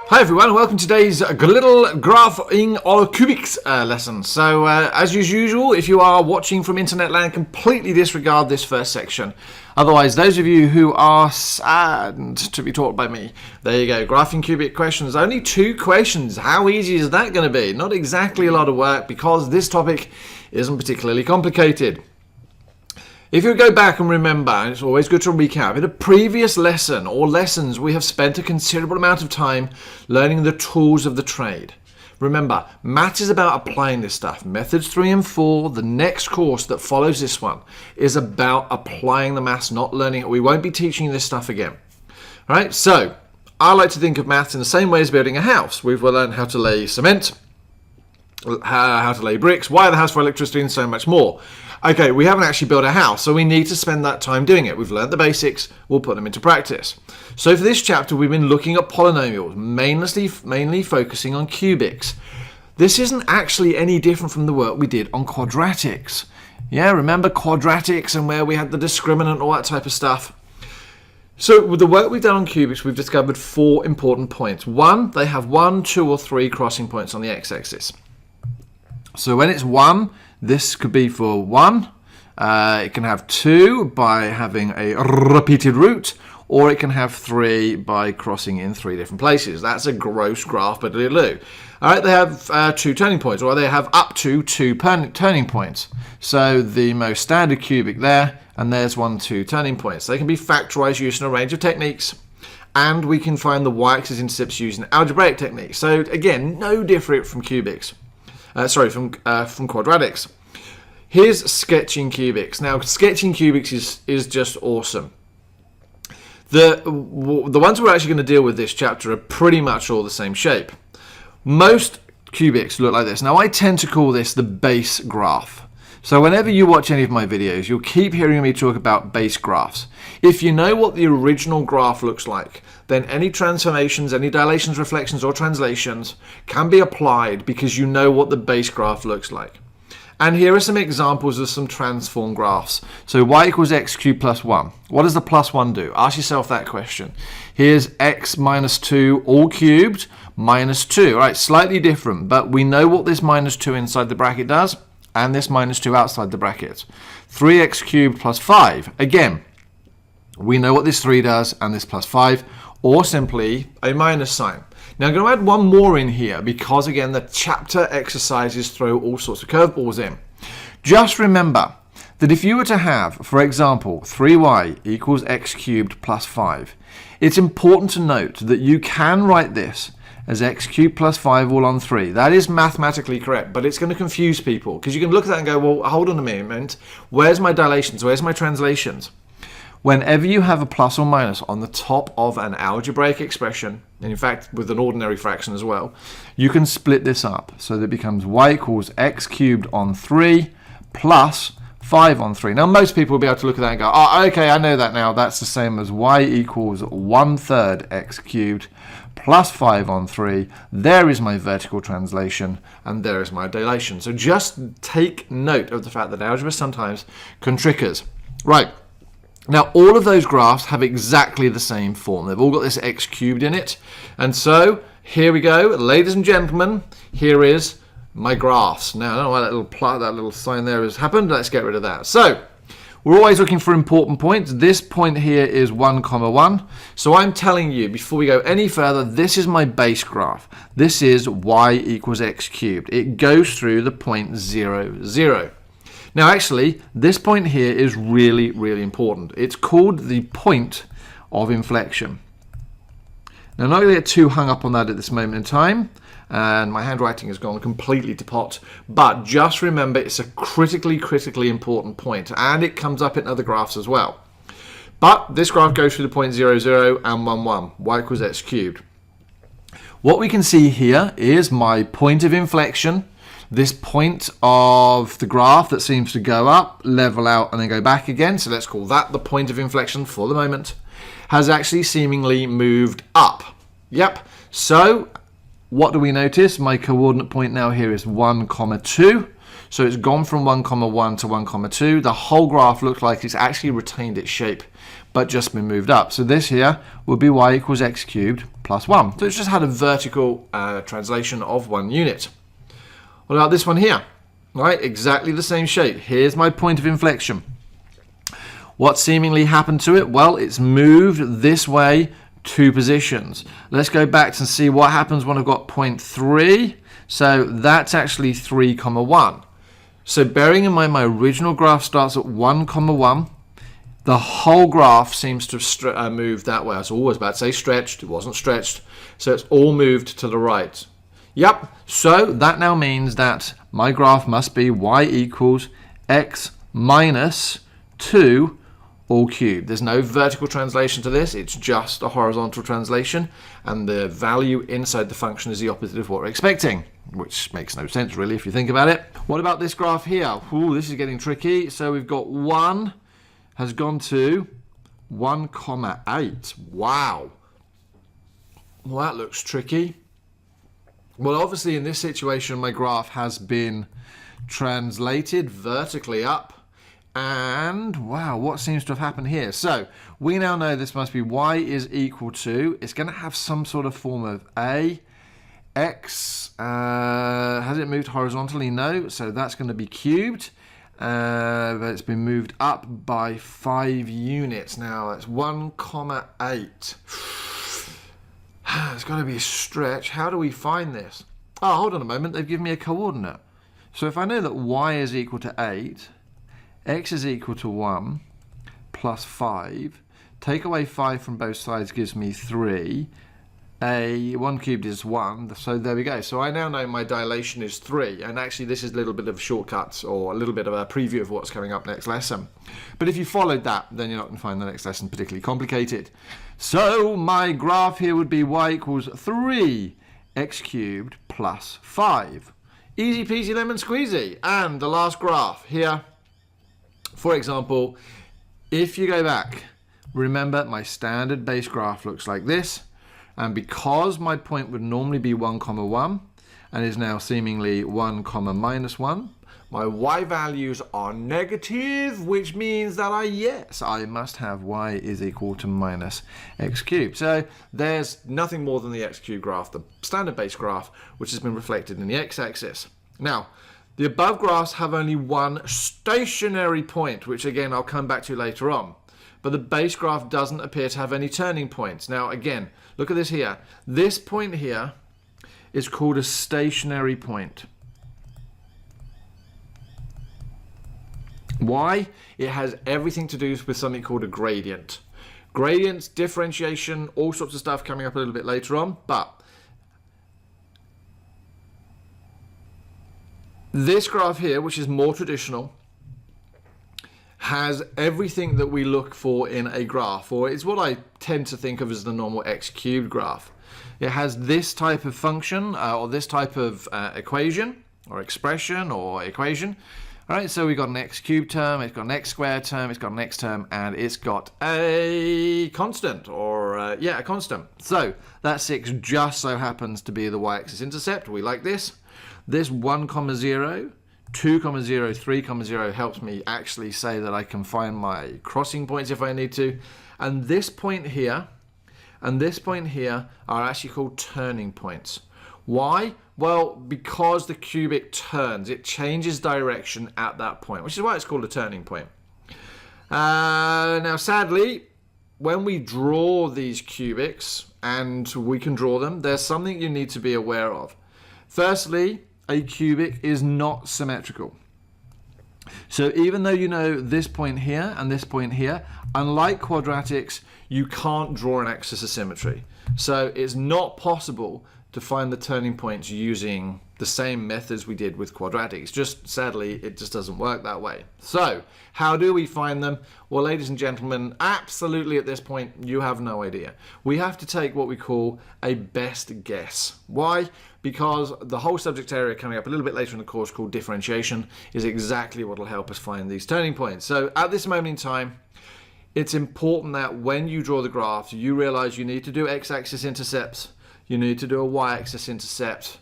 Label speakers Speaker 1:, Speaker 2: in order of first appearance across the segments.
Speaker 1: Hi everyone, welcome to today's little graphing or cubics lesson. So as usual, if you are watching from internet land, completely disregard this first section. Otherwise, those of you who are saddened to be taught by me, there you go, graphing cubic questions. Only 2 questions. How easy is that going to be? Not exactly a lot of work because this topic isn't particularly complicated. If you go back and remember, and it's always good to recap, in a previous lesson or lessons we have spent a considerable amount of time learning the tools of the trade. Remember, maths is about applying this stuff. Methods 3 and 4, the next course that follows this one, is about applying the maths, not learning it. We won't be teaching this stuff again. All right, so I like to think of maths in the same way as building a house. We've learned how to lay cement, how to lay bricks, wire the house for electricity, and so much more. Okay, we haven't actually built a house, so we need to spend that time doing it. We've learned the basics, we'll put them into practice. So for this chapter, we've been looking at polynomials, mainly focusing on cubics. This isn't actually any different from the work we did on quadratics. Yeah, remember quadratics and where we had the discriminant and all that type of stuff? So with the work we've done on cubics, we've discovered 4 important points. 1, they have 1, 2, or 3 crossing points on the x-axis. So when it's 1, this could be for 1. It can have 2 by having a repeated root, or it can have 3 by crossing in 3 different places. That's a gross graph, but it'll do. All right, they have 2 turning points, or they have up to 2 turning points. So the most standard cubic there, and there's 1, 2 turning points. They can be factorized using a range of techniques, and we can find the y-axis intercepts using algebraic techniques. So again, no different from cubics. From quadratics. Here's sketching cubics. Now, sketching cubics is just awesome. The ones we're actually going to deal with this chapter are pretty much all the same shape. Most cubics look like this. Now, I tend to call this the base graph. So whenever you watch any of my videos, you'll keep hearing me talk about base graphs. If you know what the original graph looks like, then any transformations, any dilations, reflections, or translations can be applied because you know what the base graph looks like. And here are some examples of some transform graphs. So y equals x cubed plus 1. What does the plus 1 do? Ask yourself that question. Here's x minus 2 all cubed minus 2. All right, slightly different, but we know what this minus 2 inside the bracket does and this minus 2 outside the bracket. 3x cubed plus 5. Again, we know what this 3 does and this plus 5, or simply a minus sign. Now I'm going to add one more in here because, again, the chapter exercises throw all sorts of curveballs in. Just remember that if you were to have, for example, 3y equals x cubed plus 5, it's important to note that you can write this as x cubed plus 5 all on 3. That is mathematically correct, but it's going to confuse people because you can look at that and go, well, hold on a minute, where's my dilations, where's my translations? Whenever you have a plus or minus on the top of an algebraic expression, and in fact with an ordinary fraction as well, you can split this up so that it becomes y equals x cubed on 3 plus 5 on 3. Now most people will be able to look at that and go, oh, okay, I know that now. That's the same as y equals 1/3 x cubed plus 5 on 3. There is my vertical translation, and there is my dilation. So just take note of the fact that algebra sometimes can trick us. Right. Now, all of those graphs have exactly the same form. They've all got this x cubed in it. And so, here we go. Ladies and gentlemen, here is my graphs. Now, I don't know why that little sign there has happened. Let's get rid of that. So, we're always looking for important points. This point here is 1, 1. So I'm telling you, before we go any further, this is my base graph. This is y equals x cubed. It goes through the point 0, 0. Now actually, this point here is really, really important. It's called the point of inflection. Now I'm not going to get too hung up on that at this moment in time, and my handwriting has gone completely to pot, but just remember it's a critically important point, and it comes up in other graphs as well. But this graph goes through the point 0, 0 and 1, 1, y equals x cubed. What we can see here is my point of inflection. This point of the graph that seems to go up, level out, and then go back again, so let's call that the point of inflection for the moment, has actually seemingly moved up. Yep, so what do we notice? My coordinate point now here is 1, 2. So it's gone from 1, 1 to 1, 2. The whole graph looks like it's actually retained its shape, but just been moved up. So this here would be y equals x cubed plus 1. So it's just had a vertical translation of 1 unit. What about this one here? Right, exactly the same shape. Here's my point of inflection. What seemingly happened to it? Well, it's moved this way 2 positions. Let's go back and see what happens when I've got point 3. So that's actually 3, 1. So bearing in mind my original graph starts at 1, 1. The whole graph seems to have moved that way. I was always about to say stretched. It wasn't stretched. So it's all moved to the right. Yep. So that now means that my graph must be y equals x minus 2 all cubed. There's no vertical translation to this. It's just a horizontal translation. And the value inside the function is the opposite of what we're expecting, which makes no sense really if you think about it. What about this graph here? Ooh, this is getting tricky. So we've got 1 has gone to 1, 8. Wow. Well, that looks tricky. Well, obviously in this situation, my graph has been translated vertically up. And wow, what seems to have happened here? So we now know this must be y is equal to, it's going to have some sort of form of a, x, has it moved horizontally? No, so that's going to be cubed. But it's been moved up by 5 units. Now that's 1, 8. It's got to be a stretch. How do we find this? Oh, hold on a moment. They've given me a coordinate. So if I know that y is equal to 8, x is equal to 1 plus 5, take away 5 from both sides gives me 3. 1 cubed is 1, so there we go. So I now know my dilation is 3, and actually this is a little bit of shortcuts or a little bit of a preview of what's coming up next lesson. But if you followed that, then you're not going to find the next lesson particularly complicated. So my graph here would be y equals 3 x cubed plus 5. Easy peasy lemon squeezy. And the last graph here, for example, if you go back, remember my standard base graph looks like this. And because my point would normally be 1, 1, and is now seemingly 1, minus 1, my y values are negative, which means that I must have y is equal to minus x cubed. So there's nothing more than the x cubed graph, the standard base graph, which has been reflected in the x-axis. Now, the above graphs have only one stationary point, which again I'll come back to later on. But the base graph doesn't appear to have any turning points. Now again, look at this here. This point here is called a stationary point. Why? It has everything to do with something called a gradient. Gradients, differentiation, all sorts of stuff coming up a little bit later on. But this graph here, which is more traditional, has everything that we look for in a graph, or it's what I tend to think of as the normal x cubed graph. It has this type of function or this type of equation or expression or equation. All right, so we've got an x cubed term, it's got an x squared term, it's got an x term, and it's got a constant, or a constant. So that 6 just so happens to be the y-axis intercept. We like this. This 1, 0, 2, 0, 3, 0 helps me actually say that I can find my crossing points if I need to. And this point here and this point here are actually called turning points. Why? Well, because the cubic turns. It changes direction at that point, which is why it's called a turning point. Now, sadly, when we draw these cubics, and we can draw them, there's something you need to be aware of. Firstly, a cubic is not symmetrical. So even though you know this point here and this point here, unlike quadratics, you can't draw an axis of symmetry. So it's not possible to find the turning points using the same methods we did with quadratics. Just sadly, it just doesn't work that way. So how do we find them? Well, ladies and gentlemen, absolutely at this point, you have no idea. We have to take what we call a best guess. Why? Because the whole subject area coming up a little bit later in the course called differentiation is exactly what will help us find these turning points. So at this moment in time, it's important that when you draw the graphs, you realize you need to do x-axis intercepts, you need to do a y-axis intercept,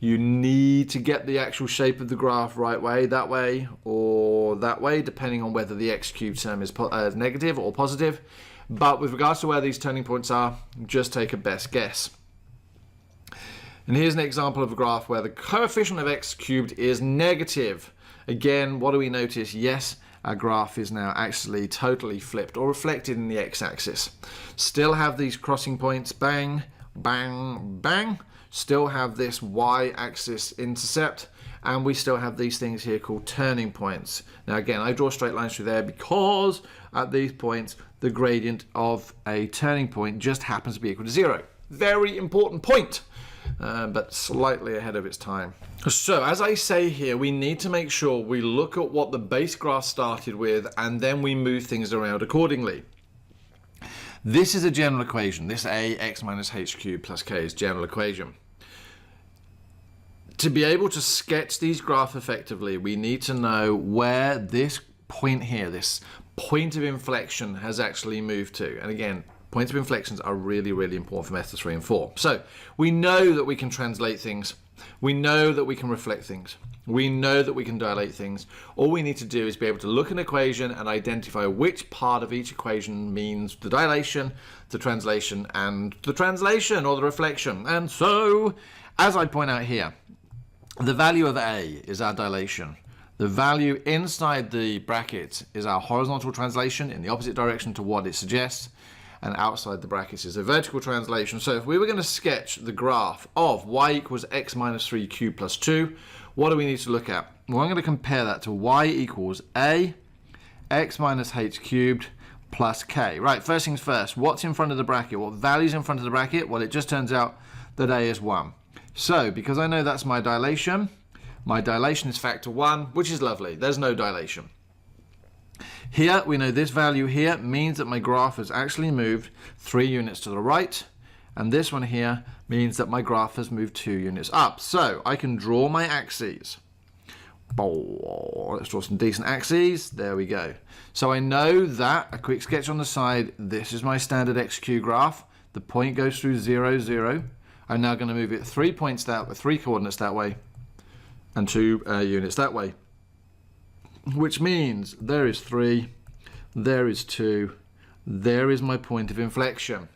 Speaker 1: You need to get the actual shape of the graph right way, that way, or that way, depending on whether the x cubed term is negative or positive. But with regards to where these turning points are, just take a best guess. And here's an example of a graph where the coefficient of x cubed is negative. Again, what do we notice? Yes, our graph is now actually totally flipped or reflected in the x-axis. Still have these crossing points, bang, bang, bang. Still have this y-axis intercept, and we still have these things here called turning points. Now again, I draw straight lines through there because at these points the gradient of a turning point just happens to be equal to 0. Very important point, but slightly ahead of its time. So as I say here, we need to make sure we look at what the base graph started with, and then we move things around accordingly. This is a general equation. This ax minus h cubed plus k is general equation. To be able to sketch these graphs effectively, we need to know where this point here, this point of inflection, has actually moved to. And again, points of inflections are really, really important for methods 3 and 4. So we know that we can translate things. We know that we can reflect things. We know that we can dilate things. All we need to do is be able to look at an equation and identify which part of each equation means the dilation, the translation, and the translation or the reflection. And so, as I point out here, the value of A is our dilation. The value inside the brackets is our horizontal translation in the opposite direction to what it suggests. And outside the brackets is a vertical translation. So if we were going to sketch the graph of y equals x minus 3 cubed plus 2, what do we need to look at? Well, I'm going to compare that to y equals a x minus h cubed plus k. Right, first things first, what's in front of the bracket? What value's in front of the bracket? Well, it just turns out that a is 1. So because I know that's my dilation is factor 1, which is lovely. There's no dilation. Here, we know this value here means that my graph has actually moved 3 units to the right, and this one here means that my graph has moved 2 units up. So I can draw my axes. Let's draw some decent axes. There we go. So I know that, a quick sketch on the side, this is my standard XQ graph. The point goes through 0, 0. I'm now going to move it 3 points that way, 3 coordinates that way, and 2 units that way. Which means there is 3, there is 2, there is my point of inflection.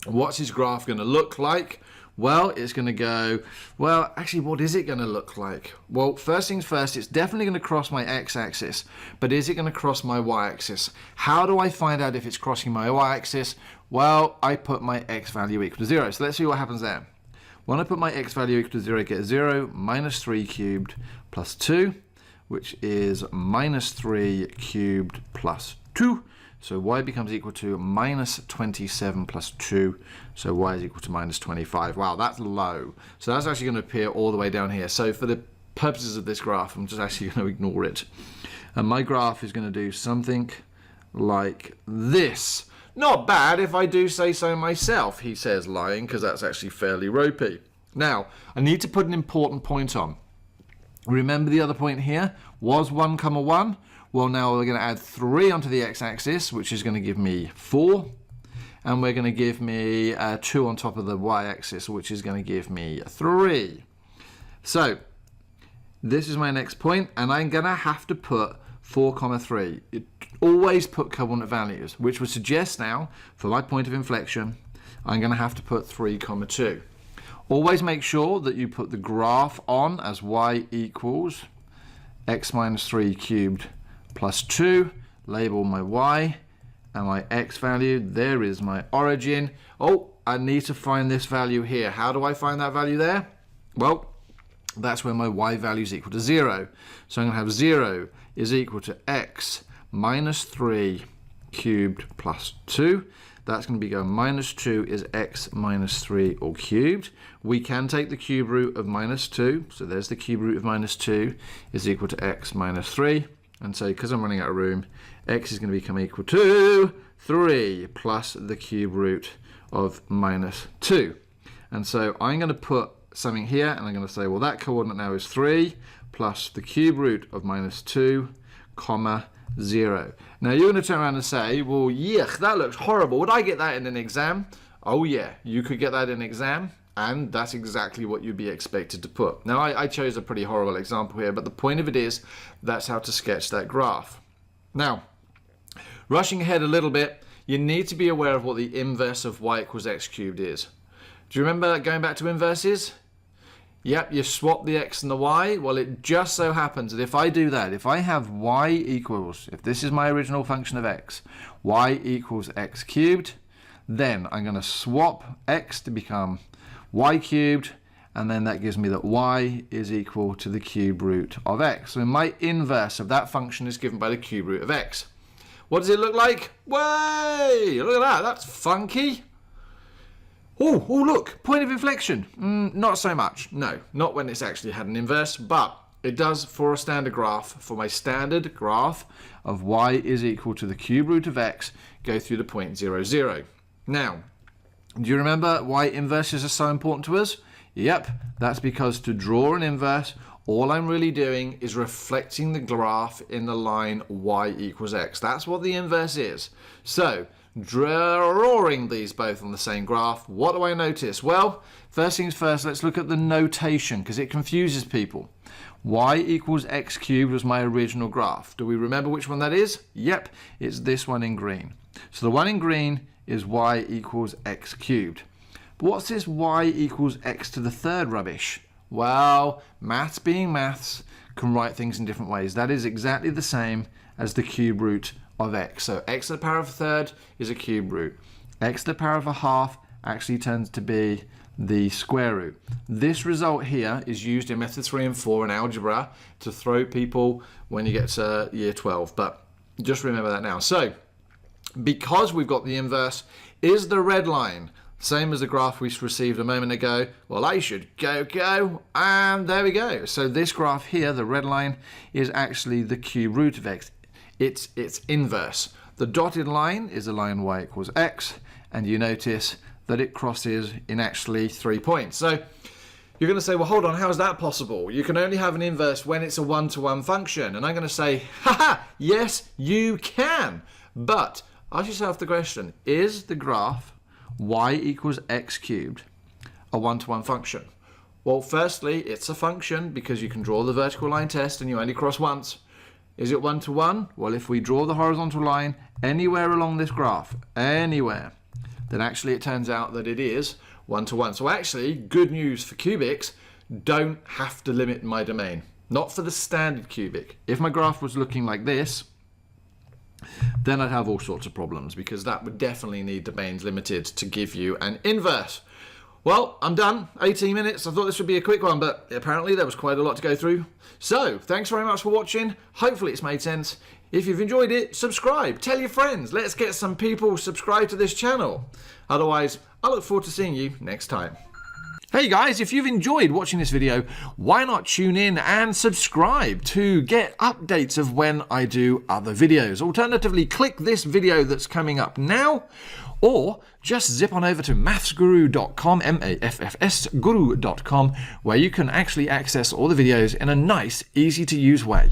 Speaker 1: What's this graph going to look like? Well, it's going to go, well, actually, what is it going to look like? Well, first things first, it's definitely going to cross my x-axis, but is it going to cross my y-axis? How do I find out if it's crossing my y-axis? Well, I put my x value equal to 0. So let's see what happens there. When I put my x value equal to 0, I get 0 minus 3 cubed plus 2, which is minus 3 cubed plus 2. So y becomes equal to minus 27 plus 2. So y is equal to minus 25. Wow, that's low. So that's actually going to appear all the way down here. So for the purposes of this graph, I'm just actually going to ignore it. And my graph is going to do something like this. Not bad if I do say so myself, he says, lying, because that's actually fairly ropey. Now, I need to put an important point on. Remember the other point here was 1, 1. Well, now we're going to add 3 onto the x-axis, which is going to give me 4. And we're going to give me 2 on top of the y-axis, which is going to give me 3. So this is my next point, and I'm going to have to put 4, 3. Always put coordinate values, which would suggest now, for my point of inflection, I'm going to have to put 3, 2. Always make sure that you put the graph on as y equals x minus 3 cubed plus 2. Label my y and my x value. There is my origin. Oh, I need to find this value here. How do I find that value there? Well, that's where my y value is equal to 0. So I'm going to have 0 is equal to x minus 3 cubed plus 2. That's going to be going minus 2 is x minus 3 all cubed. We can take the cube root of minus 2. So there's the cube root of minus 2 is equal to x minus 3. And so because I'm running out of room, x is going to become equal to 3 plus the cube root of minus 2. And so I'm going to put something here, and I'm going to say, well, that coordinate now is 3 plus the cube root of minus 2, comma, 0. Now you're going to turn around and say, well, yuck, that looks horrible. Would I get that in an exam? Oh yeah, you could get that in an exam. And that's exactly what you'd be expected to put. Now, I chose a pretty horrible example here, but the point of it is that's how to sketch that graph. Now, rushing ahead a little bit, you need to be aware of what the inverse of y equals x cubed is. Do you remember going back to inverses? Yep, you swap the x and the y. Well, it just so happens that if I do that, if I have y equals, if this is my original function of x, y equals x cubed, then I'm going to swap x to become y cubed, and then that gives me that y is equal to the cube root of x. So my inverse of that function is given by the cube root of x. What does it look like? Way! Look at that, that's funky. Oh, look, point of inflection. Not so much. No, not when it's actually had an inverse, but it does for a standard graph. For my standard graph of y is equal to the cube root of x, go through the point 0, 0. Now, do you remember why inverses are so important to us? Yep, that's because to draw an inverse, all I'm really doing is reflecting the graph in the line y equals x. That's what the inverse is. So, drawing these both on the same graph, what do I notice? Well, first things first, let's look at the notation because it confuses people. Y equals x cubed was my original graph. Do we remember which one that is? Yep, it's this one in green. So the one in green is y equals x cubed. But what's this y equals x to the third rubbish? Well, maths being maths can write things in different ways. That is exactly the same as the cube root of x. So x to the power of a third is a cube root. X to the power of a half actually turns to be the square root. This result here is used in method 3 and 4 in algebra to throw people when you get to year 12. But just remember that now. So, because we've got the inverse, is the red line same as the graph we received a moment ago? Well, I should go, and there we go. So this graph here, the red line, is actually the cube root of x. It's inverse. The dotted line is the line y equals x, and you notice that it crosses in actually 3 points. So you're going to say, well, hold on, how is that possible? You can only have an inverse when it's a one-to-one function. And I'm going to say, haha, yes, you can. But ask yourself the question, is the graph y equals x cubed a one-to-one function? Well, firstly, it's a function because you can draw the vertical line test and you only cross once. Is it one-to-one? Well, if we draw the horizontal line anywhere along this graph, anywhere, then actually it turns out that it is one-to-one. So actually, good news for cubics, don't have to limit my domain. Not for the standard cubic. If my graph was looking like this, then I'd have all sorts of problems because that would definitely need domains limited to give you an inverse. Well, I'm done. 18 minutes. I thought this would be a quick one, but apparently there was quite a lot to go through. So, thanks very much for watching. Hopefully it's made sense. If you've enjoyed it, subscribe. Tell your friends. Let's get some people subscribed to this channel. Otherwise, I look forward to seeing you next time. Hey guys, if you've enjoyed watching this video, why not tune in and subscribe to get updates of when I do other videos. Alternatively, click this video that's coming up now, or just zip on over to MaffsGuru.com, MaffsGuru.com, where you can actually access all the videos in a nice, easy to use way.